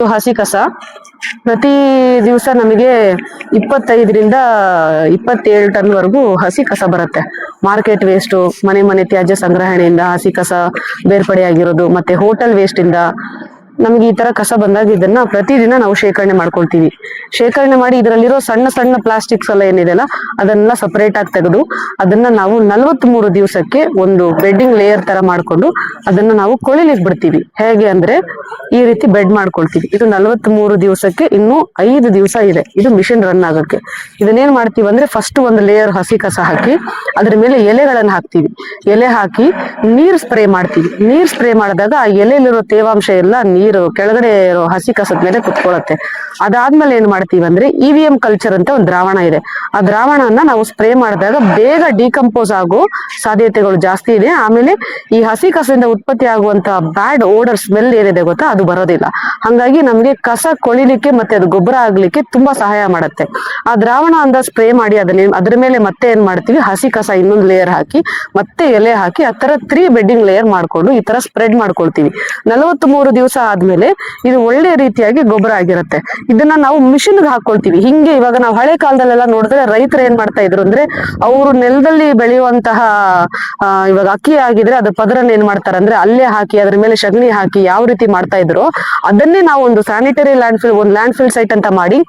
ಹಸಿ ಕಸ ಪ್ರತಿ ದಿವಸ ನಮಗೆ 25ರಿಂದ 27 ಟನ್ ವರೆಗೂ ಹಸಿ ಕಸ ಬರುತ್ತೆ. ಮಾರ್ಕೆಟ್ ವೇಸ್ಟ್, ಮನೆ ಮನೆ ತ್ಯಾಜ್ಯ ಸಂಗ್ರಹಣೆಯಿಂದ ಹಸಿ ಕಸ ಬೇರ್ಪಡೆಯಾಗಿರೋದು, ಮತ್ತೆ ಹೋಟೆಲ್ ವೇಸ್ಟ್ ಇಂದ ನಮ್ಗೆ ಈ ತರ ಕಸ ಬಂದಾಗ ಇದನ್ನ ಪ್ರತಿದಿನ ನಾವು ಶೇಖರಣೆ ಮಾಡ್ಕೊಳ್ತೀವಿ. ಶೇಖರಣೆ ಮಾಡಿ ಇದರಲ್ಲಿರೋ ಸಣ್ಣ ಸಣ್ಣ ಪ್ಲಾಸ್ಟಿಕ್ಸ್ ಎಲ್ಲ ಏನಿದೆಲ್ಲ ಅದನ್ನ ಸಪರೇಟ್ ಆಗಿ ತೆಗೆದು ಅದನ್ನ ನಾವು 43 ದಿವಸಕ್ಕೆ ಒಂದು ಬೆಡ್ಡಿಂಗ್ ಲೇಯರ್ ತರ ಮಾಡ್ಕೊಂಡು ಅದನ್ನ ನಾವು ಕೊಳಿಲಿಕ್ಕೆ ಬಿಡ್ತೀವಿ. ಹೇಗೆ ಅಂದ್ರೆ ಈ ರೀತಿ ಬೆಡ್ ಮಾಡ್ಕೊಳ್ತೀವಿ. ಇದು 43 ದಿವಸಕ್ಕೆ ಇನ್ನು 5 ದಿವಸ ಇದೆ ಇದು ಮಿಷಿನ್ ರನ್ ಆಗಕ್ಕೆ. ಇದನ್ನೇನ್ ಮಾಡ್ತೀವಿ ಅಂದ್ರೆ ಫಸ್ಟ್ ಒಂದು ಲೇಯರ್ ಹಸಿ ಕಸ ಹಾಕಿ ಅದ್ರ ಮೇಲೆ ಎಲೆಗಳನ್ನ ಹಾಕ್ತಿವಿ. ಎಲೆ ಹಾಕಿ ನೀರ್ ಸ್ಪ್ರೇ ಮಾಡ್ತೀವಿ. ನೀರ್ ಸ್ಪ್ರೇ ಮಾಡಿದಾಗ ಆ ಎಲೆಯಲ್ಲಿರೋ ತೇವಾಂಶ ಎಲ್ಲ ನೀರು ಕೆಳಗಡೆ ಇರೋ ಹಸಿ ಕಸದ ಮೇಲೆ ಕುತ್ಕೊಳ್ಳುತ್ತೆ. ಅದಾದ್ಮೇಲೆ ಏನ್ ಮಾಡ್ತೀವಿ ಅಂದ್ರೆ EVM ಕಲ್ಚರ್ ಅಂತ ಒಂದು ದ್ರಾವಣ ಇದೆ. ಆ ದ್ರಾವಣನ ನಾವು ಸ್ಪ್ರೇ ಮಾಡಿದಾಗ ಬೇಗ ಡಿಕಂಪೋಸ್ ಆಗೋ ಸಾಧ್ಯತೆಗಳು ಜಾಸ್ತಿ ಇದೆ. ಆಮೇಲೆ ಈ ಹಸಿ ಕಸದಿಂದ ಉತ್ಪತ್ತಿ ಆಗುವಂತ ಬ್ಯಾಡ್ ಓಡರ್ ಸ್ಮೆಲ್ ಏನಿದೆ ಗೊತ್ತಾ, ಅದು ಬರೋದಿಲ್ಲ. ಹಂಗಾಗಿ ನಮ್ಗೆ ಕಸ ಕೊಳಿಲಿಕ್ಕೆ ಮತ್ತೆ ಅದು ಗೊಬ್ಬರ ಆಗ್ಲಿಕ್ಕೆ ತುಂಬಾ ಸಹಾಯ ಮಾಡುತ್ತೆ. ಆ ದ್ರಾವಣ ಅಂದ ಸ್ಪ್ರೇ ಮಾಡಿ ಅದ್ರ ಮೇಲೆ ಮತ್ತೆ ಏನ್ ಮಾಡ್ತೀವಿ, ಹಸಿ ಕಸ ಇನ್ನೊಂದು ಲೇಯರ್ ಹಾಕಿ ಮತ್ತೆ ಎಲೆ ಹಾಕಿ ಆ ತರ 3 ಬೆಡ್ಡಿಂಗ್ ಲೇಯರ್ ಮಾಡ್ಕೊಂಡು ಈ ತರ ಸ್ಪ್ರೆಡ್ ಮಾಡ್ಕೊಳ್ತೀವಿ. 43 ದಿವಸ ಆದ್ಮೇಲೆ ಇದು ಒಳ್ಳೆ ರೀತಿಯಾಗಿ ಗೊಬ್ಬರ ಆಗಿರುತ್ತೆ. ಇದನ್ನ ನಾವು ಮಿಷಿನ್ ಹಾಕೊಳ್ತೀವಿ. ಹಿಂಗೆ ಇವಾಗ ನಾವು ಹಳೆ ಕಾಲದಲ್ಲೆಲ್ಲ ನೋಡಿದ್ರೆ ರೈತರು ಏನ್ ಮಾಡ್ತಾ ಇದ್ರು ಅಂದ್ರೆ ಅವರು ನೆಲದಲ್ಲಿ ಬೆಳೆಯುವಂತಹ ಇವಾಗ ಅಕ್ಕಿ ಆಗಿದ್ರೆ ಅದ್ರ ಪದರನ್ನ ಏನ್ ಮಾಡ್ತಾರೆ ಅಂದ್ರೆ ಅಲ್ಲೇ ಹಾಕಿ ಅದ್ರ ಮೇಲೆ ಸಗಣಿ ಹಾಕಿ ಯಾವ ರೀತಿ ಮಾಡ್ತಾ ಇದ್ರು ಅದನ್ನೇ ನಾವು ಒಂದು ಸ್ಯಾನಿಟರಿ ಲ್ಯಾಂಡ್ ಫಿಲ್ ಸೈಟ್ ಅಂತ ಮಾಡಿ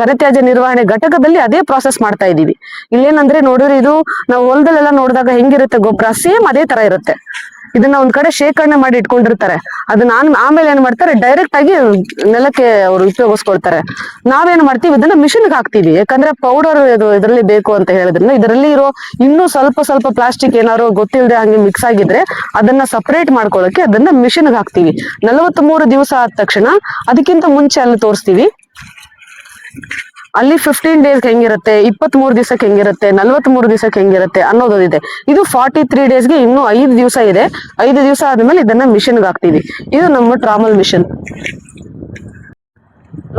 ಘನತ್ಯಾಜ್ಯ ನಿರ್ವಹಣೆ ಘಟಕದಲ್ಲಿ ಅದೇ ಪ್ರಾಸೆಸ್ ಮಾಡ್ತಾ ಇದೀವಿ. ಇಲ್ಲೇನಂದ್ರೆ ನೋಡಿದ್ರೆ ಇದು ನಾವು ಹೊಲದಲ್ಲೆಲ್ಲ ನೋಡಿದಾಗ ಹೆಂಗಿರುತ್ತೆ ಗೊಬ್ಬರ ಸೇಮ್ ಅದೇ ತರ ಇರುತ್ತೆ. ಇದನ್ನ ಒಂದ್ ಕಡೆ ಶೇಖರಣೆ ಮಾಡಿ ಇಟ್ಕೊಂಡಿರ್ತಾರೆ. ಅದನ್ನ ಆಮೇಲೆ ಏನ್ ಮಾಡ್ತಾರೆ, ಡೈರೆಕ್ಟ್ ಆಗಿ ನೆಲಕ್ಕೆ ಅವರು ಉಪಯೋಗಿಸ್ಕೊಳ್ತಾರೆ. ನಾವೇನ್ ಮಾಡ್ತೀವಿ, ಇದನ್ನ ಮಿಷಿನ್ಗೆ ಹಾಕ್ತಿವಿ. ಯಾಕಂದ್ರೆ ಪೌಡರ್ ಇದರಲ್ಲಿ ಬೇಕು ಅಂತ ಹೇಳಿದ್ರಿಂದ ಇದರಲ್ಲಿ ಇರೋ ಇನ್ನೂ ಸ್ವಲ್ಪ ಪ್ಲಾಸ್ಟಿಕ್ ಏನಾದ್ರು ಗೊತ್ತಿಲ್ಲದೆ ಹಂಗೆ ಮಿಕ್ಸ್ ಆಗಿದ್ರೆ ಅದನ್ನ ಸಪರೇಟ್ ಮಾಡ್ಕೊಳ್ಳೋಕೆ ಅದನ್ನ ಮಿಷಿನ್ಗೆ ಹಾಕ್ತಿವಿ. 43 ದಿವಸ ಆದ ತಕ್ಷಣ ಅದಕ್ಕಿಂತ ಮುಂಚೆ ಅಲ್ಲಿ ತೋರಿಸ್ತೀವಿ. ಅಲ್ಲಿ 15 ಡೇಸ್ ಹೆಂಗಿರುತ್ತೆ, 23 ದಿವಸಕ್ಕೆ ಹೆಂಗಿರುತ್ತೆ, 43 ದಿವಸಕ್ಕೆ ಹೆಂಗಿರುತ್ತೆ ಅನ್ನೋದು ಇದೆ. ಇದು 43 ಡೇಸ್ಗೆ ಇನ್ನೂ 5 ದಿವಸ ಇದೆ. 5 ದಿವಸ ಆದ್ಮೇಲೆ ಇದನ್ನ ಮಿಷಿನ್ಗೆ ಹಾಕ್ತಿವಿ. ಇದು ನಮ್ಮ ಟ್ರಾಮಲ್ ಮಿಷನ್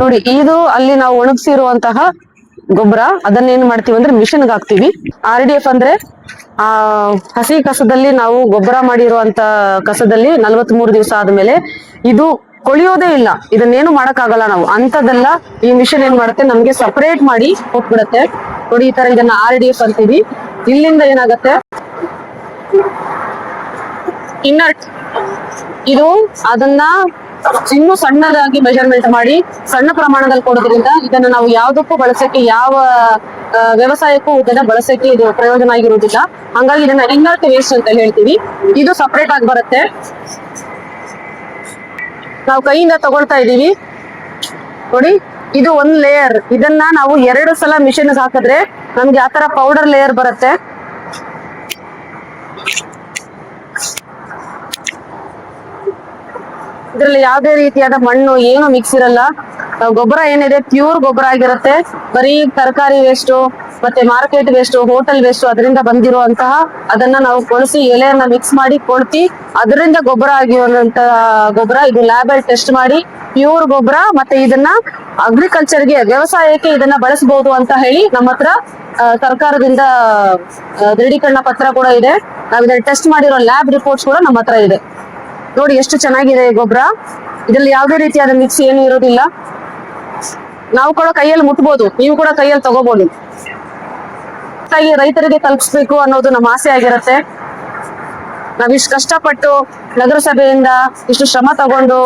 ನೋಡಿ. ಇದು ಅಲ್ಲಿ ನಾವು ಒಣಗಿಸಿರುವಂತಹ ಗೊಬ್ಬರ ಅದನ್ನ ಏನ್ ಮಾಡ್ತೀವಿ ಅಂದ್ರೆ ಮಿಷನ್ಗೆ ಹಾಕ್ತಿವಿ. RDF ಅಂದ್ರೆ ಹಸಿ ಕಸದಲ್ಲಿ ನಾವು ಗೊಬ್ಬರ ಮಾಡಿರುವಂತ ಕಸದಲ್ಲಿ 43 ದಿವಸ ಆದ್ಮೇಲೆ ಇದು ಕೊಳಿಯೋದೇ ಇಲ್ಲ. ಇದನ್ನೇನು ಮಾಡಕ್ ಆಗಲ್ಲ ನಾವು ಅಂತದೆಲ್ಲ ಈ ಮಿಷನ್ ಏನ್ ಮಾಡುತ್ತೆ ನಮ್ಗೆ ಸಪರೇಟ್ ಮಾಡಿ ಹೋಗ್ಬಿಡತ್ತೆ ನೋಡಿ. ಈ ತರ ಇದನ್ನ RDF ಅಂತೀವಿ. ಇಲ್ಲಿಂದ ಏನಾಗತ್ತೆ, ಇನ್ನರ್ಟ್ ಇದು ಅದನ್ನ ಇನ್ನೂ ಸಣ್ಣದಾಗಿ ಮೆಜರ್ಮೆಂಟ್ ಮಾಡಿ ಸಣ್ಣ ಪ್ರಮಾಣದಲ್ಲಿ ಕೊಡೋದ್ರಿಂದ ಇದನ್ನ ನಾವು ಯಾವ್ದಕ್ಕೂ ಬಳಸಕ್ಕೆ, ಯಾವ ವ್ಯವಸಾಯಕ್ಕೂ ಇದನ್ನ ಬಳಸಕ್ಕೆ ಇದು ಪ್ರಯೋಜನ ಆಗಿರುವುದಿಲ್ಲ. ಹಂಗಾಗಿ ಇದನ್ನ ಇನ್ನರ್ಟ್ ವೇಸ್ಟ್ ಅಂತ ಹೇಳ್ತೀವಿ. ಇದು ಸಪರೇಟ್ ಆಗಿ ಬರುತ್ತೆ. ನಾವು ಕೈಯಿಂದ ತಗೊಳ್ತಾ ಇದೀವಿ ನೋಡಿ. ಇದು ಒಂದ್ ಲೇಯರ್. ಇದನ್ನ ನಾವು 2 ಸಲ ಮಿಷನ್ ಹಾಕಿದ್ರೆ ನಮ್ಗೆ ಆತರ ಪೌಡರ್ ಲೇಯರ್ ಬರುತ್ತೆ. ಇದ್ರಲ್ಲಿ ಯಾವುದೇ ರೀತಿಯಾದ ಮಣ್ಣು ಏನು ಮಿಕ್ಸ್ ಇರಲ್ಲ. ಗೊಬ್ಬರ ಏನಿದೆ ಪ್ಯೂರ್ ಗೊಬ್ಬರ ಆಗಿರುತ್ತೆ. ಬರೀ ತರಕಾರಿ ವೇಸ್ಟ್ ಮತ್ತೆ ಮಾರ್ಕೆಟ್ ವೇಸ್ಟ್, ಹೋಟೆಲ್ ವೇಸ್ಟ್ ಅದರಿಂದ ಬಂದಿರುವಂತಹ ಅದನ್ನ ನಾವು ಕೊಳಸಿ ಎಲೆಯನ್ನ ಮಿಕ್ಸ್ ಮಾಡಿ ಕೊಳ್ತಿ ಅದರಿಂದ ಗೊಬ್ಬರ ಆಗಿರುವಂತಹ ಗೊಬ್ಬರ. ಇದು ಲ್ಯಾಬ್ ಅಲ್ಲಿ ಟೆಸ್ಟ್ ಮಾಡಿ ಪ್ಯೂರ್ ಗೊಬ್ಬರ. ಮತ್ತೆ ಇದನ್ನ ಅಗ್ರಿಕಲ್ಚರ್ಗೆ, ವ್ಯವಸಾಯಕ್ಕೆ ಇದನ್ನ ಬಳಸಬಹುದು ಅಂತ ಹೇಳಿ ನಮ್ಮ ಹತ್ರ ಸರ್ಕಾರದಿಂದ ದೃಢೀಕರಣ ಪತ್ರ ಕೂಡ ಇದೆ. ನಾವ್ ಇದನ್ನ ಟೆಸ್ಟ್ ಮಾಡಿರೋ ಲ್ಯಾಬ್ ರಿಪೋರ್ಟ್ಸ್ ಕೂಡ ನಮ್ಮ ಹತ್ರ ಇದೆ. ನೋಡಿ ಎಷ್ಟು ಚೆನ್ನಾಗಿದೆ ಗೊಬ್ಬರ. ಇದ್ರಲ್ಲಿ ಯಾವುದೇ ರೀತಿಯಾದ ಮಿಕ್ಸ್ ಏನು ಇರೋದಿಲ್ಲ. ನಾವು ಕೂಡ ಕೈಯಲ್ಲಿ ಮುಟ್ಬೋದು, ನೀವು ಕೂಡ ಕೈಯಲ್ಲಿ ತಗೋಬಹುದು. ರೈತರಿಗೆ ತಲುಪಿಸ್ಬೇಕು ಅನ್ನೋದು ನಮ್ಮ ಆಸೆ ಆಗಿರುತ್ತೆ. ನಾವಿಷ್ಟು ಕಷ್ಟಪಟ್ಟು ನಗರಸಭೆಯಿಂದ ಇಷ್ಟು ಶ್ರಮ ತಗೊಂಡು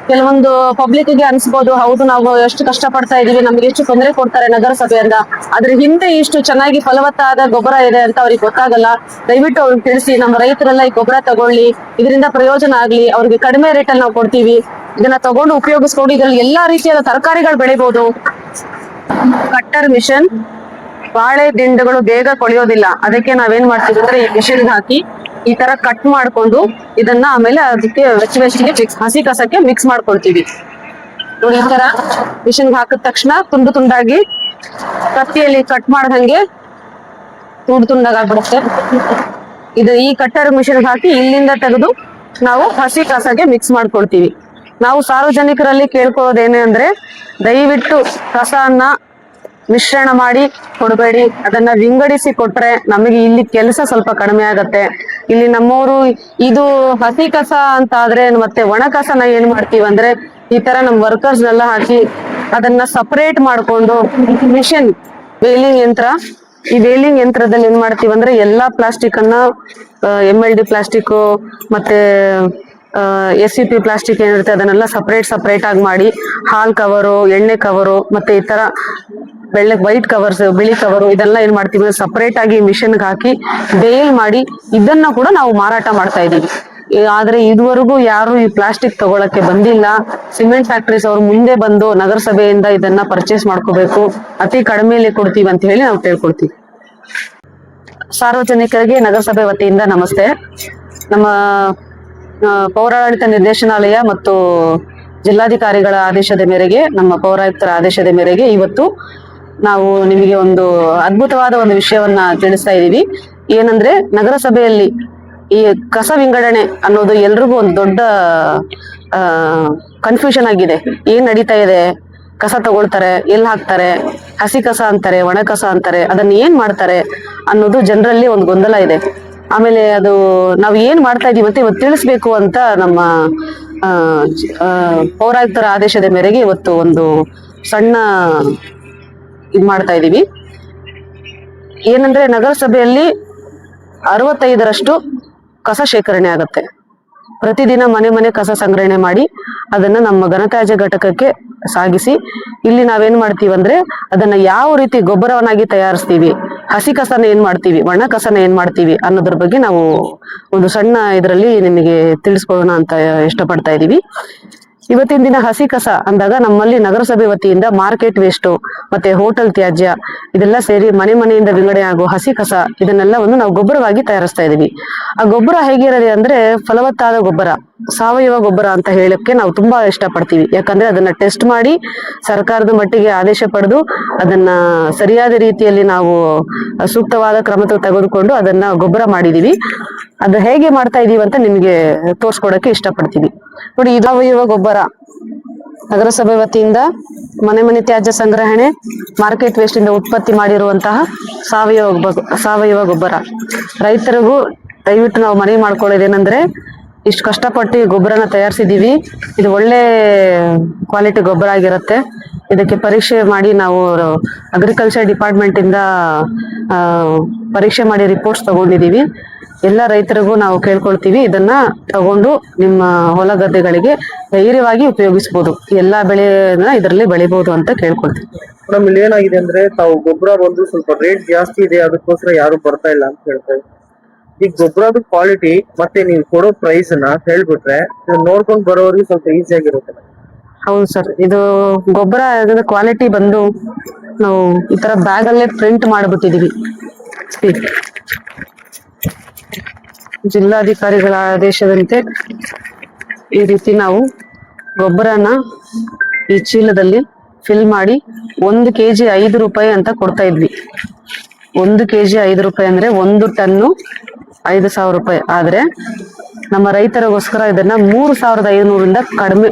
ಕೆಲವೊಂದು ಪಬ್ಲಿಕ್ಗೆ ಅನ್ಸ್ಬೋದು, ಹೌದು ನಾವು ಎಷ್ಟು ಕಷ್ಟ ಪಡ್ತಾ ಇದೀವಿ, ನಮ್ಗೆ ಎಷ್ಟು ತೊಂದರೆ ಕೊಡ್ತಾರೆ ನಗರಸಭೆಯಿಂದ, ಅದ್ರ ಹಿಂದೆ ಇಷ್ಟು ಚೆನ್ನಾಗಿ ಫಲವತ್ತಾದ ಗೊಬ್ಬರ ಇದೆ ಅಂತ ಅವ್ರಿಗೆ ಗೊತ್ತಾಗಲ್ಲ. ದಯವಿಟ್ಟು ಅವ್ರಿಗೆ ತಿಳಿಸಿ, ನಮ್ಮ ರೈತರೆಲ್ಲ ಈ ಗೊಬ್ಬರ ತಗೊಳ್ಳಿ, ಇದರಿಂದ ಪ್ರಯೋಜನ ಆಗ್ಲಿ. ಅವ್ರಿಗೆ ಕಡಿಮೆ ರೇಟಲ್ಲಿ ನಾವು ಕೊಡ್ತೀವಿ. ಇದನ್ನ ತಗೊಂಡು ಉಪಯೋಗಿಸ್ಕೊಂಡು ಇದ್ರಲ್ಲಿ ಎಲ್ಲಾ ರೀತಿಯಾದ ತರಕಾರಿಗಳು ಬೆಳಿಬಹುದು. ಕಟ್ಟರ್ ಮಿಷನ್, ಬಾಳೆ ದಿಂಡುಗಳು ಬೇಗ ಕೊಳೆಯೋದಿಲ್ಲ. ಅದಕ್ಕೆ ನಾವೇನ್ ಮಾಡ್ತೀವಿ ಅಂದ್ರೆ ಈ ಮಿಷನ್ಗೆ ಹಾಕಿ ಈ ತರ ಕಟ್ ಮಾಡ್ಕೊಂಡು ಇದನ್ನ ಆಮೇಲೆ ಅದಕ್ಕೆ ವೆಚ್ಚಿಗೆ ಹಸಿ ಕಸಕ್ಕೆ ಮಿಕ್ಸ್ ಮಾಡ್ಕೊಳ್ತೀವಿ ನೋಡಿ. ಈ ತರ ಮಿಷನ್ಗೆ ಹಾಕಿದ ತಕ್ಷಣ ತುಂಡು ತುಂಡಾಗಿ ಕತ್ತಿಯಲ್ಲಿ ಕಟ್ ಮಾಡ್ದಂಗೆ ತುಂಡಾಗಿ ಆಗ್ಬಿಡುತ್ತೆ. ಇದು ಈ ಕಟ್ಟರ್ ಮಿಷನ್ಗೆ ಹಾಕಿ ಇಲ್ಲಿಂದ ತೆಗೆದು ನಾವು ಹಸಿ ಕಸಕ್ಕೆ ಮಿಕ್ಸ್ ಮಾಡ್ಕೊಳ್ತೀವಿ. ನಾವು ಸಾರ್ವಜನಿಕರಲ್ಲಿ ಕೇಳ್ಕೊಳ್ಳೋದೇನೆ ಅಂದ್ರೆ ದಯವಿಟ್ಟು ಕಸನ್ನ ಮಿಶ್ರಣ ಮಾಡಿ ಕೊಡಬೇಡಿ. ಅದನ್ನ ವಿಂಗಡಿಸಿ ಕೊಟ್ರೆ ನಮಗೆ ಇಲ್ಲಿ ಕೆಲಸ ಸ್ವಲ್ಪ ಕಡಿಮೆ ಆಗತ್ತೆ. ಇಲ್ಲಿ ನಮ್ಮವರು ಇದು ಹಸಿ ಕಸ ಅಂತ ಆದ್ರೆ ಮತ್ತೆ ಒಣ ಕಸನ ಏನ್ ಮಾಡ್ತೀವಿ ಅಂದ್ರೆ ಈ ತರ ನಮ್ ವರ್ಕರ್ಸ್ನೆಲ್ಲ ಹಾಕಿ ಅದನ್ನ ಸಪರೇಟ್ ಮಾಡ್ಕೊಂಡು ಮಿಷನ್ ವೇಲಿಂಗ್ ಯಂತ್ರ, ಈ ವೇಲಿಂಗ್ ಯಂತ್ರದಲ್ಲಿ ಏನ್ ಮಾಡ್ತೀವಿ ಅಂದ್ರೆ ಎಲ್ಲಾ ಪ್ಲಾಸ್ಟಿಕ್ ಅನ್ನ MLD ಪ್ಲಾಸ್ಟಿಕ್ ಮತ್ತೆ SCP ಪ್ಲಾಸ್ಟಿಕ್ ಏನಿರುತ್ತೆ ಅದನ್ನೆಲ್ಲ ಸಪರೇಟ್ ಆಗಿ ಮಾಡಿ ಹಾಲ್ ಕವರು, ಎಣ್ಣೆ ಕವರು ಮತ್ತೆ ಈ ತರ ವೈಟ್ ಕವರ್ಸ್, ಬಿಳಿ ಕವರು ಇದೆಲ್ಲ ಏನ್ ಮಾಡ್ತೀವಿ ಸಪರೇಟ್ ಆಗಿ ಮಿಷನ್ಗೆ ಹಾಕಿ ಬೇಲ್ ಮಾಡಿ ಇದನ್ನ ಕೂಡ ನಾವು ಮಾರಾಟ ಮಾಡ್ತಾ ಇದೀವಿ. ಆದ್ರೆ ಇದುವರೆಗೂ ಯಾರು ಈ ಪ್ಲಾಸ್ಟಿಕ್ ತಗೊಳಕ್ಕೆ ಬಂದಿಲ್ಲ. ಸಿಮೆಂಟ್ ಫ್ಯಾಕ್ಟರೀಸ್ ಅವ್ರು ಮುಂದೆ ಬಂದು ನಗರಸಭೆಯಿಂದ ಇದನ್ನ ಪರ್ಚೇಸ್ ಮಾಡ್ಕೋಬೇಕು, ಅತಿ ಕಡಿಮೆಯಲ್ಲಿ ಕೊಡ್ತೀವಿ ಅಂತ ಹೇಳಿ ನಾವು ಕೇಳ್ಕೊಳ್ತೀವಿ. ಸಾರ್ವಜನಿಕರಿಗೆ ನಗರಸಭೆ ವತಿಯಿಂದ ನಮಸ್ತೆ. ನಮ್ಮ ಪೌರಾಡಳಿತ ನಿರ್ದೇಶನಾಲಯ ಮತ್ತು ಜಿಲ್ಲಾಧಿಕಾರಿಗಳ ಆದೇಶದ ಮೇರೆಗೆ, ನಮ್ಮ ಪೌರಾಯುಕ್ತರ ಆದೇಶದ ಮೇರೆಗೆ ಇವತ್ತು ನಾವು ನಿಮಗೆ ಒಂದು ಅದ್ಭುತವಾದ ಒಂದು ವಿಷಯವನ್ನ ತಿಳಿಸ್ತಾ ಇದ್ದೀವಿ. ಏನಂದ್ರೆ ನಗರಸಭೆಯಲ್ಲಿ ಈ ಕಸ ವಿಂಗಡಣೆ ಅನ್ನೋದು ಎಲ್ರಿಗೂ ಒಂದು ದೊಡ್ಡ ಕನ್ಫ್ಯೂಷನ್ ಆಗಿದೆ. ಏನ್ ನಡೀತಾ ಇದೆ, ಕಸ ತಗೊಳ್ತಾರೆ, ಎಲ್ಲಿ ಹಾಕ್ತಾರೆ, ಹಸಿ ಕಸ ಅಂತಾರೆ, ಒಣ ಕಸ ಅಂತಾರೆ, ಅದನ್ನ ಏನ್ ಮಾಡ್ತಾರೆ ಅನ್ನೋದು ಜನರಲ್ಲಿ ಒಂದು ಗೊಂದಲ ಇದೆ. ಆಮೇಲೆ ಅದು ನಾವು ಏನ್ ಮಾಡ್ತಾ ಇದೀವಿ ಅಂತ ಇವತ್ತು ತಿಳಿಸ್ಬೇಕು ಅಂತ ನಮ್ಮ ಪೌರಾಯುಕ್ತರ ಆದೇಶದ ಮೇರೆಗೆ ಇವತ್ತು ಒಂದು ಸಣ್ಣ ಇದ್ ಮಾಡ್ತಾ ಇದೀವಿ. ಏನಂದ್ರೆ ನಗರಸಭೆಯಲ್ಲಿ 65% ಕಸ ಶೇಖರಣೆ ಆಗುತ್ತೆ. ಪ್ರತಿದಿನ ಮನೆ ಕಸ ಸಂಗ್ರಹಣೆ ಮಾಡಿ ಅದನ್ನ ನಮ್ಮ ಘನತ್ಯಾಜ್ಯ ಘಟಕಕ್ಕೆ ಸಾಗಿಸಿ ಇಲ್ಲಿ ನಾವೇನ್ ಮಾಡ್ತೀವಿ ಅಂದ್ರೆ ಅದನ್ನ ಯಾವ ರೀತಿ ಗೊಬ್ಬರವನ್ನಾಗಿ ತಯಾರಿಸ್ತೀವಿ, ಹಸಿ ಕಸನ ಏನ್ ಮಾಡ್ತೀವಿ, ಒಣ ಕಸನ ಏನ್ ಮಾಡ್ತೀವಿ ಅನ್ನೋದ್ರ ಬಗ್ಗೆ ನಾವು ಒಂದು ಸಣ್ಣ ಇದರಲ್ಲಿ ನಿಮಗೆ ತಿಳಿಸ್ಕೊಳ್ಳೋಣ ಅಂತ ಇಷ್ಟಪಡ್ತಾ ಇದೀವಿ. ಇವತ್ತಿನ ದಿನ ಹಸಿ ಕಸ ಅಂದಾಗ ನಮ್ಮಲ್ಲಿ ನಗರಸಭೆ ವತಿಯಿಂದ ಮಾರ್ಕೆಟ್ ವೇಸ್ಟ್ ಮತ್ತೆ ಹೋಟೆಲ್ ತ್ಯಾಜ್ಯ ಇದೆಲ್ಲ ಸೇರಿ ಮನೆಯಿಂದ ವಿಂಗಡಣೆ ಆಗೋ ಹಸಿ ಕಸ ಇದನ್ನೆಲ್ಲವನ್ನು ನಾವು ಗೊಬ್ಬರವಾಗಿ ತಯಾರಿಸ್ತಾ ಇದೀವಿ. ಆ ಗೊಬ್ಬರ ಹೇಗಿರದೆ ಅಂದ್ರೆ ಫಲವತ್ತಾದ ಗೊಬ್ಬರ, ಸಾವಯವ ಗೊಬ್ಬರ ಅಂತ ಹೇಳಕ್ಕೆ ನಾವು ತುಂಬಾ ಇಷ್ಟಪಡ್ತೀವಿ. ಯಾಕಂದ್ರೆ ಅದನ್ನ ಟೆಸ್ಟ್ ಮಾಡಿ ಸರ್ಕಾರದ ಮಟ್ಟಿಗೆ ಆದೇಶ ಪಡೆದು ಅದನ್ನ ಸರಿಯಾದ ರೀತಿಯಲ್ಲಿ ನಾವು ಸೂಕ್ತವಾದ ಕ್ರಮ ತೆಗೆದುಕೊಂಡು ಅದನ್ನ ಗೊಬ್ಬರ ಮಾಡಿದೀವಿ. ಅದು ಹೇಗೆ ಮಾಡ್ತಾ ಇದೀವಿ ಅಂತ ನಿಮ್ಗೆ ತೋರ್ಸ್ಕೊಡಕ್ಕೆ ಇಷ್ಟಪಡ್ತೀವಿ. ನೋಡಿ, ಸಾವಯವ ಗೊಬ್ಬರ ನಗರಸಭೆ ವತಿಯಿಂದ ಮನೆ ತ್ಯಾಜ್ಯ ಸಂಗ್ರಹಣೆ, ಮಾರ್ಕೆಟ್ ವೇಸ್ಟ್ ಇಂದ ಉತ್ಪತ್ತಿ ಮಾಡಿರುವಂತಹ ಸಾವಯವ ಗೊಬ್ಬರ. ರೈತರಿಗೂ ದಯವಿಟ್ಟು ನಾವು ಮನವಿ ಮಾಡ್ಕೊಳ್ಳೋದೇನೆಂದ್ರೆ, ಇಷ್ಟು ಕಷ್ಟಪಟ್ಟು ಗೊಬ್ಬರನ ತಯಾರಿಸಿದೀವಿ, ಇದು ಒಳ್ಳೆ ಕ್ವಾಲಿಟಿ ಗೊಬ್ಬರ ಆಗಿರುತ್ತೆ. ಇದಕ್ಕೆ ಪರೀಕ್ಷೆ ಮಾಡಿ ನಾವು ಅಗ್ರಿಕಲ್ಚರ್ ಡಿಪಾರ್ಟ್ಮೆಂಟ್ ಇಂದ ಪರೀಕ್ಷೆ ಮಾಡಿ ರಿಪೋರ್ಟ್ಸ್ ತಗೊಂಡಿದೀವಿ. ಎಲ್ಲ ರೈತರಿಗೂ ನಾವು ಕೇಳ್ಕೊಳ್ತೀವಿ, ಇದನ್ನ ತಗೊಂಡು ನಿಮ್ಮ ಹೊಲ ಗದ್ದೆಗಳಿಗೆ ಧೈರ್ಯವಾಗಿ ಉಪಯೋಗಿಸಬಹುದು, ಎಲ್ಲಾ ಬೆಳೆನ ಇದರಲ್ಲಿ ಬೆಳಿಬಹುದು ಅಂತ ಕೇಳ್ಕೊಳ್ತೀವಿ. ಮೇಡಮ್, ಇಲ್ಲಿ ಏನಾಗಿದೆ ಅಂದ್ರೆ ತಾವು ಗೊಬ್ಬರ ಬಂದು ಸ್ವಲ್ಪ ರೇಟ್ ಜಾಸ್ತಿ ಇದೆ, ಅದಕ್ಕೋಸ್ಕರ ಯಾರು ಬರ್ತಾ ಇಲ್ಲ ಅಂತ ಹೇಳ್ತಾರೆ. ಈ ಗೊಬ್ಬರದ ಕ್ವಾಲಿಟಿ ಮತ್ತೆ ನೀವು ಕೊಡೋ ಪ್ರೈಸ್ ನ ಹೇಳ್ಬಿಟ್ರೆ ನೋಡ್ಕೊಂಡು ಬರೋರಿಗೆ ಸ್ವಲ್ಪ ಈಸಿ ಆಗಿರುತ್ತೆ. ಹೌದು ಸರ್, ಇದು ಗೊಬ್ಬರ ಕ್ವಾಲಿಟಿ ಬಂದು ನಾವು ಈ ತರ ಬ್ಯಾಗ್ ಅಲ್ಲೇ ಪ್ರಿಂಟ್ ಮಾಡ್ಬಿಟ್ಟಿದೀವಿ. ಜಿಲ್ಲಾಧಿಕಾರಿಗಳ ಆದೇಶದಂತೆ ಈ ರೀತಿ ನಾವು ಗೊಬ್ಬರನ ಈ ಚೀಲದಲ್ಲಿ ಫಿಲ್ ಮಾಡಿ 1 kg 5 ರೂಪಾಯಿ ಅಂತ ಕೊಡ್ತಾ ಇದ್ವಿ. 1 kg 5 ರೂಪಾಯಿ ಅಂದ್ರೆ 1 ಟನ್ನು 5,000 ರೂಪಾಯಿ. ಆದ್ರೆ ನಮ್ಮ ರೈತರಿಗೋಸ್ಕರ ಇದನ್ನ 3,500ರಿಂದ ಕಡಿಮೆ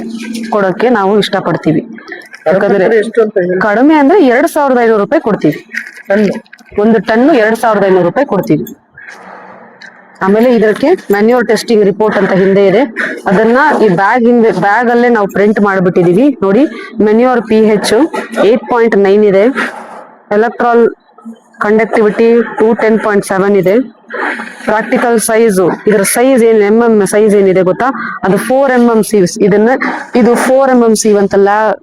ಕೊಡೋಕೆ ನಾವು ಇಷ್ಟಪಡ್ತೀವಿ. ಯಾಕಂದ್ರೆ ಕಡಿಮೆ ಅಂದ್ರೆ 2,500 ರೂಪಾಯಿ ಕೊಡ್ತೀವಿ. 1 ಟನ್ನು 2,500 ರೂಪಾಯಿ ಕೊಡ್ತೀವಿ. ಆಮೇಲೆ ಇದಕ್ಕೆ ಮ್ಯಾನ್ಯೂರ್ ಟೆಸ್ಟಿಂಗ್ ರಿಪೋರ್ಟ್ ಅಂತ ಹಿಂದೆ ಇದೆ, ಅದನ್ನ ಈ ಬ್ಯಾಗ್ ಅಲ್ಲೇ ನಾವು ಪ್ರಿಂಟ್ ಮಾಡ್ಬಿಟ್ಟಿದೀವಿ. ನೋಡಿ, ಮ್ಯಾನ್ಯೂರ್ pH 8.9 ಇದೆ, ಎಲೆಕ್ಟ್ರಾಲ್ ಕಂಡಕ್ಟಿವಿಟಿ 210.7 ಇದೆ. ಪ್ರಾಕ್ಟಿಕಲ್ ಸೈಜು, ಇದರ ಸೈಜ್ ಸೈಜ್ ಏನಿದೆ ಗೊತ್ತಾ, ಅದು 4 mm ಸೀವ್ಸ್. ಇದು 4 mm ಸೀವ್ ಅಂತ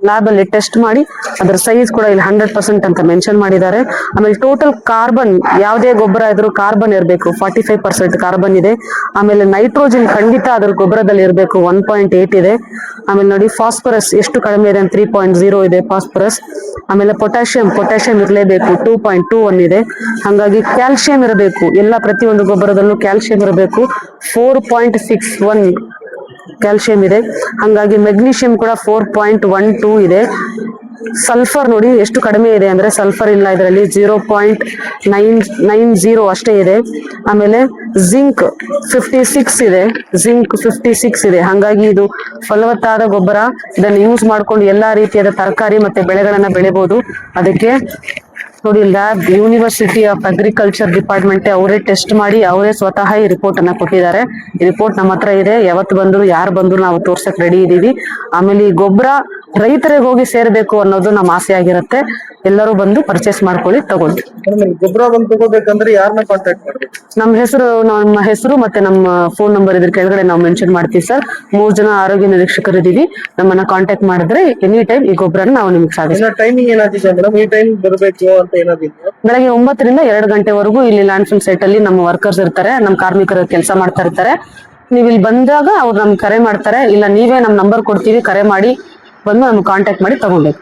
ಲ್ಯಾಬ್ ಅಲ್ಲಿ ಟೆಸ್ಟ್ ಮಾಡಿ ಅದರ ಸೈಜ್ ಕೂಡ ಇಲ್ಲಿ 100% ಅಂತ ಮೆನ್ಷನ್ ಮಾಡಿದ್ದಾರೆ. ಆಮೇಲೆ ಟೋಟಲ್ ಕಾರ್ಬನ್, ಯಾವುದೇ ಗೊಬ್ಬರ ಇದ್ರೂ ಕಾರ್ಬನ್ ಇರಬೇಕು, 45% ಕಾರ್ಬನ್ ಇದೆ. ಆಮೇಲೆ ನೈಟ್ರೋಜನ್ ಖಂಡಿತ ಅದ್ರ ಗೊಬ್ಬರದಲ್ಲಿ ಇರಬೇಕು, 1.8 ಇದೆ. ಆಮೇಲೆ ನೋಡಿ, ಫಾಸ್ಫರಸ್ ಎಷ್ಟು ಕಡಿಮೆ ಇದೆ, 3.0 ಇದೆ ಫಾಸ್ಫರಸ್. ಆಮೇಲೆ ಪೊಟ್ಯಾಷಿಯಂ ಇರಲೇಬೇಕು, 2.21 ಇದೆ. ಹಾಗಾಗಿ ಕ್ಯಾಲ್ಸಿಯಂ ಇರಬೇಕು, ಎಲ್ಲ ಪ್ರತಿಯೊಂದು ಗೊಬ್ಬರದಲ್ಲೂ ಕ್ಯಾಲ್ಸಿಯಂ ಇರಬೇಕು, 4.61 ಕ್ಯಾಲ್ಸಿಯಂ ಇದೆ. ಹಾಗಾಗಿ ಮೆಗ್ನೀಷಿಯಂ ಕೂಡ 4.12 ಇದೆ. ಸಲ್ಫರ್ ನೋಡಿ ಎಷ್ಟು ಕಡಿಮೆ ಇದೆ ಅಂದ್ರೆ, ಸಲ್ಫರ್ ಇಲ್ಲ ಇದರಲ್ಲಿ, 0.990 ಅಷ್ಟೇ ಇದೆ. ಆಮೇಲೆ ಜಿಂಕ್ 56 ಇದೆ. ಹಾಗಾಗಿ ಇದು ಫಲವತ್ತಾದ ಗೊಬ್ಬರ. ಇದನ್ನು ಯೂಸ್ ಮಾಡ್ಕೊಂಡು ಎಲ್ಲಾ ರೀತಿಯಾದ ತರಕಾರಿ ಮತ್ತೆ ಬೆಳೆಗಳನ್ನ ಬೆಳಿಬಹುದು. ಅದಕ್ಕೆ ನೋಡಿ lab university of agriculture department ಅವರೇ ಟೆಸ್ಟ್ ಮಾಡಿ ಅವರೇ ಸ್ವತಃ ಈ ರಿಪೋರ್ಟ್ ಅನ್ನ ಕೊಟ್ಟಿದ್ದಾರೆ. ಈ ರಿಪೋರ್ಟ್ ನಮ್ಮ ಹತ್ರ ಇದೆ. ಯಾವತ್ತು ಬಂದ್ರು ಯಾರು ಬಂದ್ರು ನಾವು ತೋರ್ಸಕ್ ರೆಡಿ ಇದೀವಿ. ಆಮೇಲೆ ಈ ಗೊಬ್ಬರ ರೈತರಿಗೆ ಹೋಗಿ ಸೇರ್ಬೇಕು ಅನ್ನೋದು ನಮ್ಮ ಆಸೆ ಆಗಿರುತ್ತೆ. ಎಲ್ಲರೂ ಬಂದು ಪರ್ಚೇಸ್ ಮಾಡ್ಕೊಳ್ಳಿ, ತಗೊಳ್ಳಿ. ಗೊಬ್ಬರ ಬಂದು ತಗೋಬೇಕಂದ್ರೆ ಯಾರನ್ನ ಕಾಂಟ್ಯಾಕ್ಟ್ ಮಾಡ್ಬೇಕು? ನಮ್ಮ ಹೆಸರು ಮತ್ತೆ ನಮ್ಮ ಫೋನ್ ನಂಬರ್ ಇದ್ರ ಕೆಳಗಡೆ ನಾವು ಮೆನ್ಷನ್ ಮಾಡ್ತೀವಿ ಸರ್. 3 ಜನ ಆರೋಗ್ಯ ನಿರೀಕ್ಷಕರು ಇದೀವಿ. ನಮ್ಮನ್ನ ಕಾಂಟ್ಯಾಕ್ಟ್ ಮಾಡಿದ್ರೆ ಎನಿ ಟೈಮ್ ಈ ಗೊಬ್ಬರನ ನಾವು ನಿಮ್ಗೆ ಸಾಧಿಸ್ತೀವಿ. ಟೈಮಿಂಗ್ ಏನಾಗಿದೆ ಮೇಡಮ್? ಈ ಟೈಮ್ ಬರಬೇಕು ಅಂತ ಏನಾದಿಲ್ಲ? ಬೆಳಗ್ಗೆ 9 ರಿಂದ 2 ಗಂಟೆವರೆಗೂ ಇಲ್ಲಿ ಲ್ಯಾಂಡ್ ಫಿಲ್ ಸೈಟ್ ಅಲ್ಲಿ ನಮ್ಮ ವರ್ಕರ್ಸ್ ಇರ್ತಾರೆ, ನಮ್ಮ ಕಾರ್ಮಿಕರು ಕೆಲಸ ಮಾಡ್ತಾ ಇರ್ತಾರೆ. ನೀವು ಇಲ್ಲಿ ಬಂದಾಗ ಅವ್ರು ನಮ್ಗೆ ಕರೆ ಮಾಡ್ತಾರೆ, ಇಲ್ಲ ನೀವೇ ನಮ್ಮ ನಂಬರ್ ಕೊಡ್ತೀವಿ, ಕರೆ ಮಾಡಿ ಬಂದು ನಮ್ಗೆ ಕಾಂಟ್ಯಾಕ್ಟ್ ಮಾಡಿ ತಗೊಳ್ಬೇಕು.